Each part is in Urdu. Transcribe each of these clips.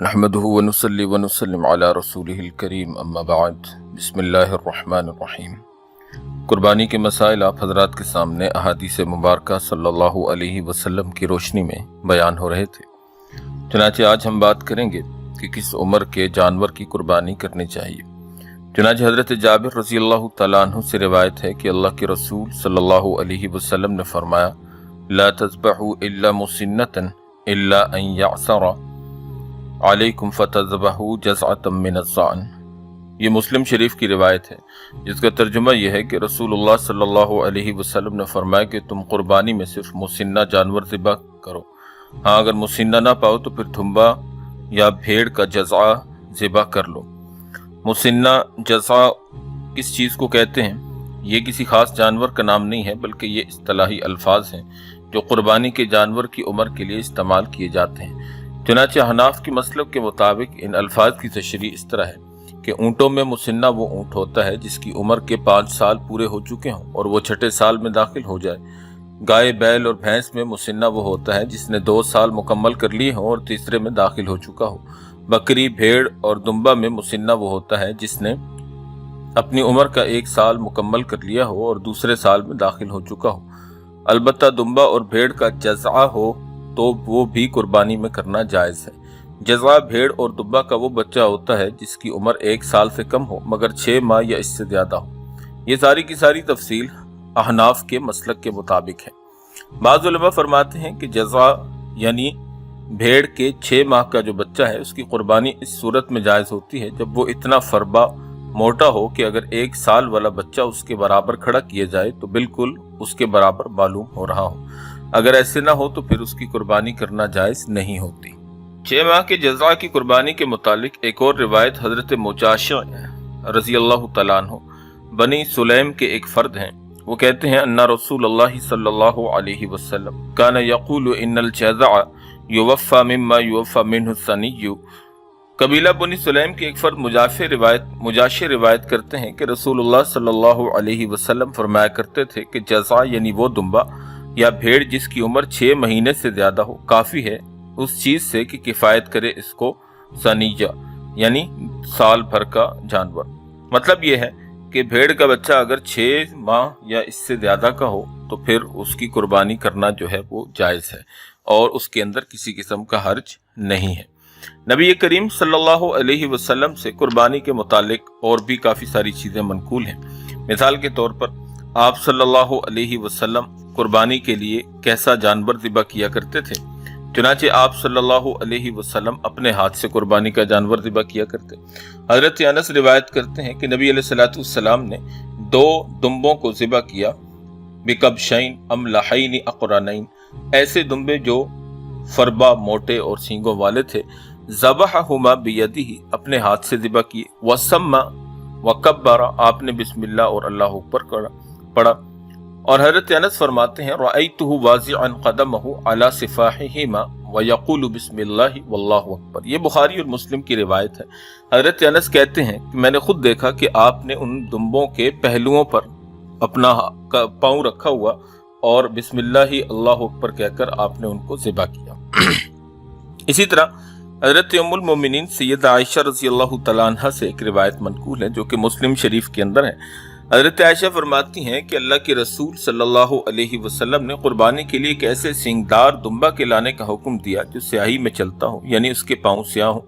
نحمده ونصلي ونسلم علی رسولہ الکریم اما بعد بسم اللہ الرحمن الرحیم۔ قربانی کے مسائل آپ حضرات کے سامنے احادیث مبارکہ صلی اللہ علیہ وسلم کی روشنی میں بیان ہو رہے تھے۔ چنانچہ آج ہم بات کریں گے کہ کس عمر کے جانور کی قربانی کرنی چاہیے۔ چنانچہ حضرت جابر رضی اللہ تعالیٰ عنہ سے روایت ہے کہ اللہ کے رسول صلی اللہ علیہ وسلم نے فرمایا لا تذبحوا الا مسنة الا ان يعصر علیکم فتذبحوا جزعة من الضأن۔ یہ مسلم شریف کی روایت ہے جس کا ترجمہ یہ ہے کہ رسول اللہ صلی اللہ علیہ وسلم نے فرمایا کہ تم قربانی میں صرف مسنہ جانور ذبح کرو، ہاں اگر مسنہ نہ پاؤ تو پھر دھمبا یا بھیڑ کا جزع ذبح کر لو۔ مسنہ جزع کس چیز کو کہتے ہیں؟ یہ کسی خاص جانور کا نام نہیں ہے بلکہ یہ اصطلاحی الفاظ ہیں جو قربانی کے جانور کی عمر کے لیے استعمال کیے جاتے ہیں۔ چنانچہ حناف کی مسلک کے مطابق ان الفاظ کی تشریح اس طرح ہے کہ اونٹوں میں مسنہ وہ اونٹ ہوتا ہے جس کی عمر کے 5 سال پورے ہو چکے ہوں اور وہ 6 سال میں داخل ہو جائے۔ گائے، بیل اور بھینس میں مسنہ وہ ہوتا ہے جس نے 2 سال مکمل کر لیے ہوں اور تیسرے میں داخل ہو چکا ہو۔ بکری، بھیڑ اور دمبا میں مسنہ وہ ہوتا ہے جس نے اپنی عمر کا 1 سال مکمل کر لیا ہو اور دوسرے سال میں داخل ہو چکا ہو۔ البتہ دمبا اور بھیڑ کا جزع ہو تو وہ بھی قربانی میں کرنا جائز ہے۔ جزع بھیڑ اور دمبا کا وہ بچہ ہوتا ہے جس کی عمر 1 سال سے کم ہو مگر 6 ماہ یا اس سے زیادہ ہو۔ یہ ساری کی ساری تفصیل احناف کے مسلک کے مطابق ہے۔ بعض علماء فرماتے ہیں کہ جزع یعنی بھیڑ کے 6 ماہ کا جو بچہ ہے اس کی قربانی اس صورت میں جائز ہوتی ہے جب وہ اتنا فربا موٹا ہو کہ اگر 1 سال والا بچہ اس کے برابر کھڑا کیا جائے تو بالکل اس کے برابر معلوم ہو رہا ہو۔ اگر ایسے نہ ہو تو پھر اس کی قربانی کرنا جائز نہیں ہوتی۔ 6 ماہ کے جزع کی قربانی کے متعلق ایک اور روایت حضرت مجاشع رضی اللہ تعالیٰ عنہ بنی سلیم کے ایک فرد ہیں۔ وہ کہتے ہیں ان رسول اللہ صلی اللہ علیہ وسلم کان یقول ان الجزع یوفى مما یوفى منہ الثنی۔ قبیلہ بنی سلیم کے ایک فرد مجاشع روایت کرتے ہیں کہ رسول اللہ صلی اللہ علیہ وسلم فرمایا کرتے تھے کہ جزع یعنی وہ دمبا یا بھیڑ جس کی عمر 6 مہینے سے زیادہ ہو کافی ہے اس چیز سے کہ کفایت کرے اس کو ثنیہ یعنی سال بھر کا جانور۔ مطلب یہ ہے کہ بھیڑ کا بچہ اگر 6 ماہ یا اس سے زیادہ کا ہو تو پھر اس کی قربانی کرنا جو ہے وہ جائز ہے اور اس کے اندر کسی قسم کا حرج نہیں ہے۔ نبی کریم صلی اللہ علیہ وسلم سے قربانی کے متعلق اور بھی کافی ساری چیزیں منقول ہیں۔ مثال کے طور پر آپ صلی اللہ علیہ وسلم قربانی کے لیے کیسا جانور ذبح کیا کرتے تھے؟ چنانچہ آپ صلی اللہ علیہ وسلم اپنے ہاتھ سے قربانی کا جانور ذبح کیا کرتے۔ حضرت انس روایت کرتے ہیں کہ نبی علیہ الصلوۃ والسلام نے 2 دمبوں کو ذبح کیا بکبشین املحین اقرنین، ایسے دمبے جو فربا، موٹے اور سینگوں والے تھے۔ ذبحہما بیدہ، اپنے ہاتھ سے ذبح کیے۔ وسمى وکبر، آپ نے بسم اللہ اور اللہ اکبر پڑھا۔ اور حضرت انس فرماتے ہیں رأیتہ واضعا قدمہ علی صفاحہما ویقول بسم اللہ واللہ اکبر۔ یہ بخاری اور مسلم کی روایت ہے۔ حضرت انس کہتے ہیں کہ میں نے خود دیکھا کہ آپ نے ان دمبوں کے پہلوؤں پر اپنا پاؤں رکھا ہوا اور بسم اللہ اللہ اکبر کہہ کر آپ نے ان کو ذبح کیا۔ اسی طرح حضرت ام المومنین سیدہ عائشہ رضی اللہ تعالیٰ عنہ سے ایک روایت منقول ہے جو کہ مسلم شریف کے اندر ہے۔ حضرت عائشہ فرماتی ہیں کہ اللہ کے رسول صلی اللہ علیہ وسلم نے قربانی کے لیے ایک ایسے سینگدار دمبا کے لانے کا حکم دیا جو سیاہی میں چلتا ہو یعنی اس کے پاؤں سیاہ ہو،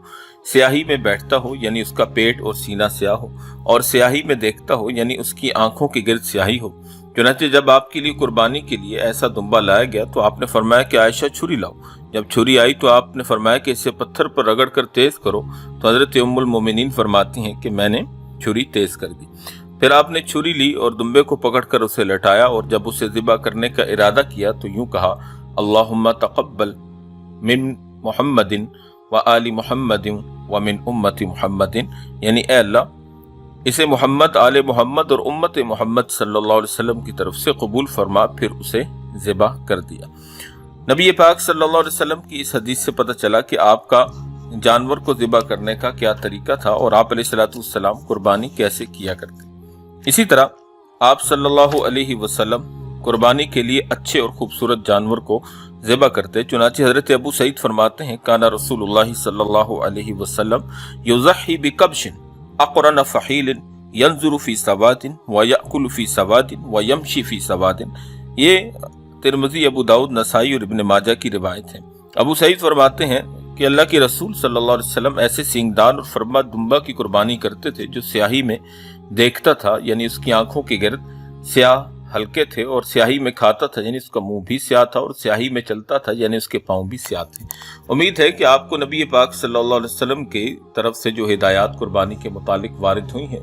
سیاہی میں بیٹھتا ہو یعنی اس کا پیٹ اور سینہ سیاہ ہو، اور سیاہی میں دیکھتا ہو یعنی اس کی آنکھوں کے گرد سیاہی ہو۔ چنانچہ جب آپ کے لیے قربانی کے لیے ایسا دمبا لایا گیا تو آپ نے فرمایا کہ عائشہ چھری لاؤ۔ جب چھری آئی تو آپ نے فرمایا کہ اسے پتھر پر رگڑ کر تیز کرو، تو حضرت ام المومنین فرماتی ہیں کہ میں نے چھری تیز کر دی۔ پھر آپ نے چھری لی اور دمبے کو پکڑ کر اسے لٹایا اور جب اسے ذبح کرنے کا ارادہ کیا تو یوں کہا اللہم تقبل من محمد وآل محمد ومن امت محمد، یعنی اے اللہ اسے محمد، آل محمد اور امت محمد صلی اللہ علیہ وسلم کی طرف سے قبول فرما۔ پھر اسے ذبح کر دیا۔ نبی پاک صلی اللہ علیہ وسلم کی اس حدیث سے پتہ چلا کہ آپ کا جانور کو ذبح کرنے کا کیا طریقہ تھا اور آپ علیہ الصلوۃ والسلام قربانی کیسے کیا کرتے۔ اسی طرح آپ صلی اللہ علیہ وسلم قربانی کے لیے اچھے اور خوبصورت جانور کو ذبح کرتے. چنانچہ حضرت ابو سعید فرماتے ہیں کانا رسول اللہ صلی اللہ علیہ وسلم یضحی بکبش اقرن فحیل ینظر فی سواد ویأکل فی سواد ویمشی فی سواد. یہ ترمذی، ابو داؤد، نسائی اور ابن ماجہ کی روایت ہے. ابو سعید فرماتے ہیں کہ اللہ کے رسول صلی اللہ علیہ وسلم ایسے سینگدان اور فرما دمبا کی قربانی کرتے تھے جو سیاہی میں دیکھتا تھا، یعنی اس کی آنکھوں کے گرد سیاہ ہلکے تھے، اور سیاہی میں کھاتا تھا، یعنی اس کا منہ بھی سیاہ تھا، اور سیاہی میں چلتا تھا، یعنی اس کے پاؤں بھی سیاہ تھے. امید ہے کہ آپ کو نبی پاک صلی اللہ علیہ وسلم کی طرف سے جو ہدایات قربانی کے متعلق وارد ہوئی ہیں،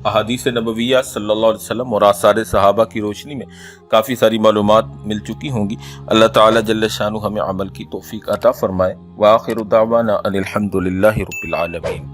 احادیث نبویہ صلی اللہ علیہ وسلم اور آثار صحابہ کی روشنی میں کافی ساری معلومات مل چکی ہوں گی. اللہ تعالیٰ جل شانہ ہمیں عمل کی توفیق عطا فرمائے. وآخر دعوانا ان الحمد للہ رب العالمین.